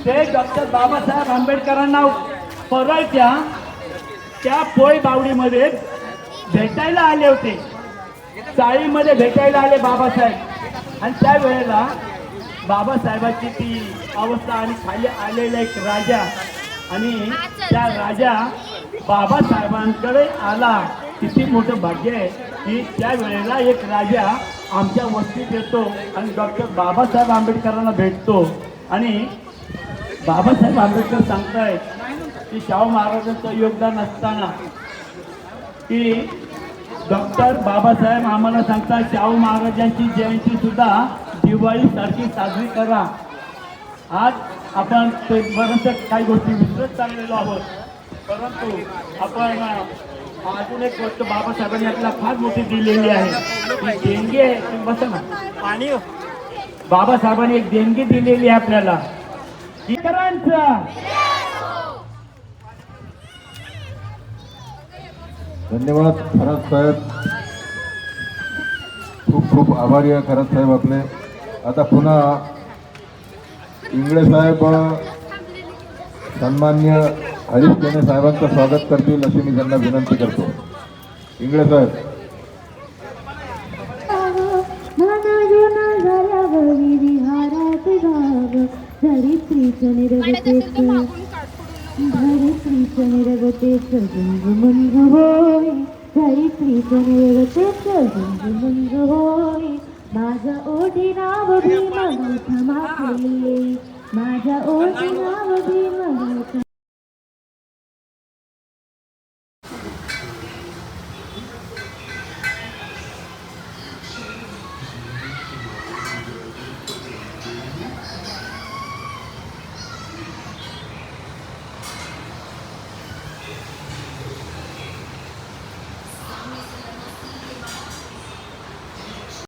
ते डॉक्टर बाबासाहेब आंबेडकरांना परळच्या त्या पोय बावडीमध्ये भेटायला आले होते. चाळीमध्ये भेटायला आले बाबासाहेब. आणि त्यावेळेला बाबासाहेबांची ती अवस्था आणि खाली आलेला एक राजा, आणि त्या राजा बाबासाहेबांकडे आला. किती मोठं भाग्य आहे की त्यावेळेला एक राजा आमच्या वस्तीत येतो आणि डॉक्टर बाबासाहेब आंबेडकरांना भेटतो. आणि बाबासाहेब आंबेडकर सांगतायत की शाहू महाराजांचं योगदान असताना की डॉक्टर बाबासाहेब आम्हाला सांगतात शाहू महाराजांची जयंती सुद्धा दिवाळी सारखी साजरी करा. आज आपण ते बऱ्याच काही गोष्टी विसरत चाललेलो आहोत, परंतु आपण अजून एक गोष्ट बाबासाहेबांनी आपल्याला फार मोठी दिलेली आहे. देणगी आहे. तुम्ही बसा ना. पाणी बाबासाहेबांनी एक देणगी दिलेली आहे आपल्याला. धन्यवाद खरात साहेब, खूप खूप आभारी आहे खरात साहेब आपले. आता पुन्हा इंगळे साहेब सन्मान्य हरीश केने साहेबांचं स्वागत करतील अशी मी त्यांना विनंती करतो. इंगळे साहेब. माझ्या ओढी नाव भीम माझ्या ओढी नाव भीम